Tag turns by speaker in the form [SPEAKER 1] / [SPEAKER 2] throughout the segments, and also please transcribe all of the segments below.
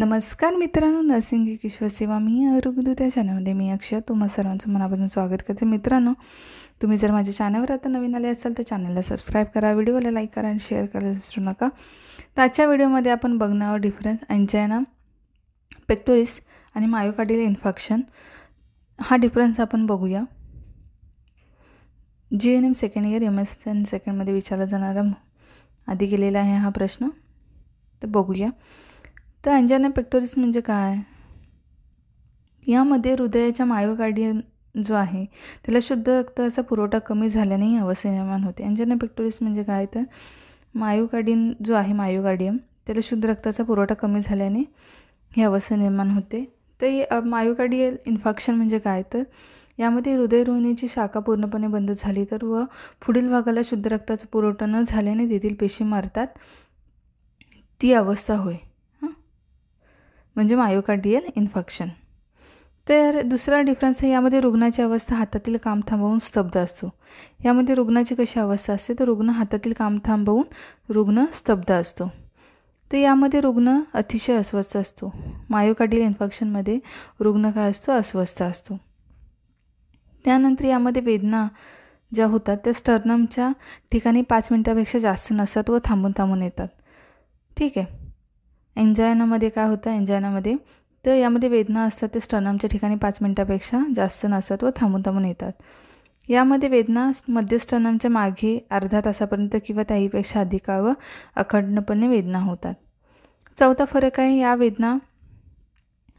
[SPEAKER 1] नमस्कार मित्रांनो, नर्सिंग एक ईश्वरसेवा मी आरोग्यदूत या चॅनलमध्ये मी अक्षय तुम्हा सर्वांचं मनापासून स्वागत करते। मित्रांनो, तुम्ही जर माझ्या चॅनलवर आता नवीन आले असाल तर चॅनलला सबस्क्राईब करा, व्हिडिओला लाईक करा आणि शेअर करायला विसरू नका। तर आजच्या व्हिडिओमध्ये आपण बघणार डिफरन्स एंजाइना पेक्टोरिस आणि मायोकार्डियल इन्फेक्शन हा डिफरन्स आपण बघूया। GNM सेकंड इयर MSN सेकंडमध्ये विचारला जाणारा आधी गेलेला आहे हा प्रश्न, तर बघूया। तर एंजाइना पेक्टोरिस म्हणजे काय? यामध्ये हृदयाच्या मायोकार्डियम जो आहे त्याला शुद्ध रक्ताचा पुरवठा कमी झाल्याने ही अवस्था निर्माण होते। एंजाइना पेक्टोरिस म्हणजे काय? तर मायोकार्डियम जो आहे मायोकार्डियम त्याला शुद्ध रक्ताचा पुरवठा कमी झाल्याने ही अवस्था निर्माण होते। तर मायोकार्डियल इन्फेक्शन म्हणजे काय? तर यामध्ये हृदयरोहिणीची शाखा पूर्णपणे बंद झाली तर व पुढील भागाला शुद्ध रक्ताचा पुरवठा न झाल्याने तेथील पेशी मारतात, ती अवस्था होय म्हणजे मायोकार्डियल इन्फेक्शन। तर दुसरा डिफरन्स आहे, यामध्ये रुग्णाची अवस्था हातातील काम थांबवून स्तब्ध असतो। यामध्ये रुग्णाची कशी अवस्था असते? तर रुग्ण हातातील काम थांबवून रुग्ण स्तब्ध असतो। तर यामध्ये रुग्ण अतिशय अस्वस्थ असतो। मायोकार्डियल इन्फेक्शनमध्ये रुग्ण काय असतो? अस्वस्थ असतो। त्यानंतर यामध्ये वेदना ज्या होतात त्या स्टर्नमच्या ठिकाणी 5 मिनिटांपेक्षा जास्त नसतात व थांबून येतात। ठीक आहे। एंजाइनामध्ये काय होतं? एंजाइनामध्ये तर यामध्ये वेदना असतात ते स्टर्नमच्या ठिकाणी 5 मिनिटांपेक्षा जास्त नसतात व थांबून येतात। यामध्ये वेदना मध्य स्टर्नमच्या मागे अर्धा तासापर्यंत किंवा त्याहीपेक्षा अधिक काळ व अखंडपणे वेदना होतात। चौथा फरक आहे, या वेदना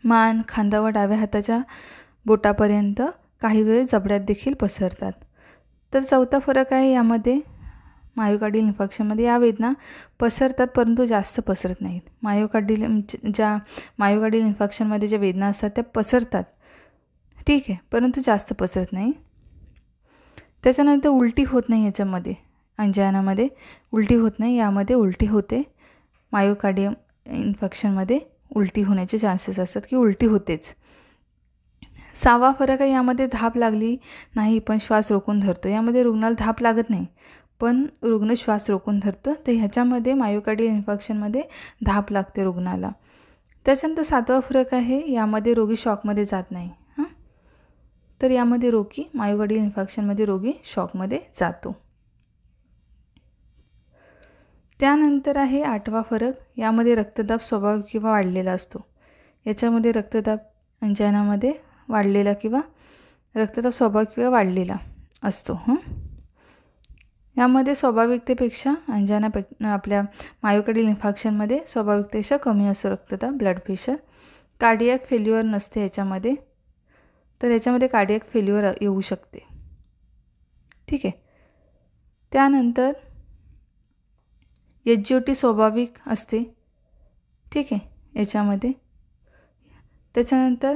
[SPEAKER 1] मान, खांदा व डाव्या हाताच्या बोटापर्यंत काही वेळ जबड्यात देखील पसरतात। तर चौथा फरक आहे, यामध्ये मायोकार्डियल इन्फेक्शनमध्ये या वेदना पसरतात परंतु जास्त पसरत नाहीत। मायोकार्डियल इन्फेक्शनमध्ये ज्या वेदना असतात त्या पसरतात, ठीक आहे, परंतु जास्त पसरत नाही। त्याच्यानंतर उलटी होत नाही, याच्यामध्ये एंजाइनामध्ये उलटी होत नाही, यामध्ये उलटी होते। मायोकार्डियल इन्फेक्शनमध्ये उलटी होण्याचे चान्सेस असतात की उलटी होतेच। 6वा फरक आहे, यामध्ये धाप लागली नाही पण श्वास रोखून धरतो। यामध्ये रुग्णाला धाप लागत नाही पण रुग्ण श्वास रोखून धरतो, तर ह्याच्यामध्ये मायोकार्डियल इन्फेक्शनमध्ये धाप लागते रुग्णाला। त्याच्यानंतर 7वा फरक आहे, यामध्ये रोगी शॉकमध्ये जात नाही। तर यामध्ये रोगी मायोकार्डियल इन्फेक्शनमध्ये रोगी शॉकमध्ये जातो। त्यानंतर आहे 8वा फरक, यामध्ये रक्तदाब स्वाभाविक किंवा वाढलेला असतो। याच्यामध्ये रक्तदाब एंजाइनामध्ये वाढलेला किंवा रक्तदाब स्वाभाविक किंवा वाढलेला असतो। यामध्ये स्वाभाविकतेपेक्षा आपल्या मायोकार्डियल इन्फेक्शनमध्ये स्वाभाविकतेपेक्षा कमी असतो रक्तदाब, ब्लड प्रेशर। कार्डियक फेल्युअर नसते याच्यामध्ये, तर याच्यामध्ये कार्डियक फेल्युअर येऊ शकते। ठीक आहे। त्यानंतर SGOT स्वाभाविक असते, ठीक आहे याच्यामध्ये। त्याच्यानंतर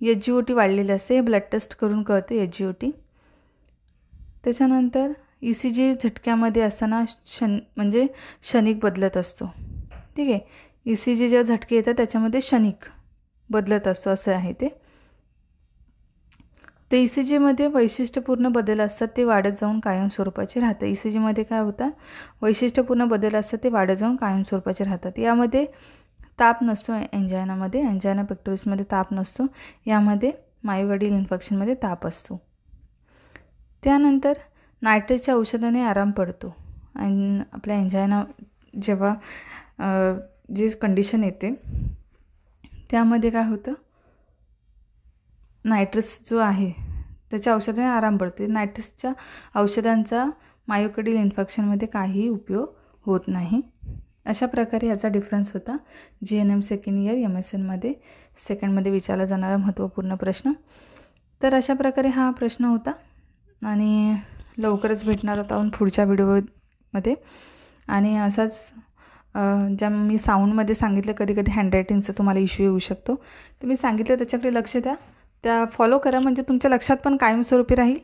[SPEAKER 1] SGOT वाढलेले असते, हे ब्लड टेस्ट करून कळते SGOT। त्याच्यानंतर ECG झटक्यामध्ये असताना म्हणजे क्षणिक बदलत असतो, ठीक आहे। ECG जेव्हा झटके येतात त्याच्यामध्ये क्षणिक बदलत असतो, असं आहे ते। तर ECGमध्ये वैशिष्ट्यपूर्ण बदल असतात, ते वाढत जाऊन कायमस्वरूपाचे राहतात। ECGमध्ये काय होतात? वैशिष्ट्यपूर्ण बदल असतात, ते वाढत जाऊन कायमस्वरूपाचे राहतात। यामध्ये ताप नसतो एंजाइनामध्ये, एंजाइना पेक्टोरिसमध्ये ताप नसतो। यामध्ये मायोकार्डियल इन्फेक्शनमध्ये ताप असतो। त्यानंतर नायट्रेटच्या औषधाने आराम पडतो। आणि आपल्या एंजाइना जेव्हा जी कंडिशन येते त्यामध्ये काय होतं? नायट्रस जो आहे त्याच्या औषधाने आराम पडतो। नायट्रसच्या औषधांचा मायोकार्डियल इन्फेक्शनमध्ये काहीही उपयोग होत नाही। अशा प्रकारे याचा डिफरन्स होता GNM सेकंड इयर MSNमध्ये सेकंडमध्ये विचारला जाणारा महत्त्वपूर्ण प्रश्न। तर अशा प्रकारे हा प्रश्न होता आणि लवकरच भेटणार होता आपण पुढच्या व्हिडिओमध्ये। आणि असाच ज्या मी साऊंडमध्ये सांगितलं, कधी कधी हँडरायटिंगचं तुम्हाला इश्यू येऊ शकतो, तर मी सांगितलं त्याच्याकडे लक्ष द्या, त्या फॉलो करा, म्हणजे तुमच्या लक्षात पण कायमस्वरूपी राहील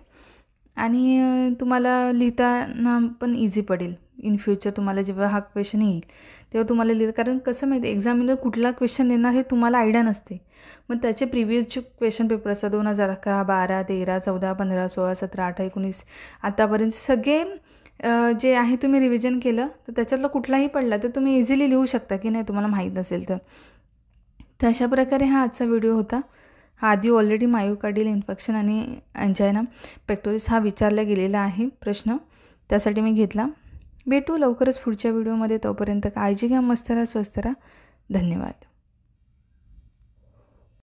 [SPEAKER 1] आणि तुम्हाला लिहिताना पण इझी पडेल। इन फ्युचर तुम्हाला जेव्हा हा क्वेश्चन येईल तेव्हा तुम्हाला लिहिलं, कारण कसं माहिती आहे एक्झामिनर कुठला क्वेश्चन येणार हे तुम्हाला आयडिया नसते। मग त्याचे प्रिव्हियस जे क्वेश्चन पेपर असतात 2011, 12, 13, 14, 15, 16, 17, 18, 19 आतापर्यंत सगळे जे आहे तुम्ही रिव्हिजन केलं तर त्याच्यातलं कुठलाही पडला तर तुम्ही इझिली लिहू शकता की नाही तुम्हाला माहीत नसेल तर। तर अशा प्रकारे हा आजचा व्हिडिओ होता. हा आधी ऑलरेडी मायोकार्डियल इन्फेक्शन आणि अँजायना पेक्टोरिस हा विचारला गेलेला आहे प्रश्न, त्यासाठी मी घेतला. भेटू लवकरच पुढच्या व्हिडिओमध्ये. तोपर्यंत काळजी घ्या, मस्त राहा, स्वस्त राहा. धन्यवाद.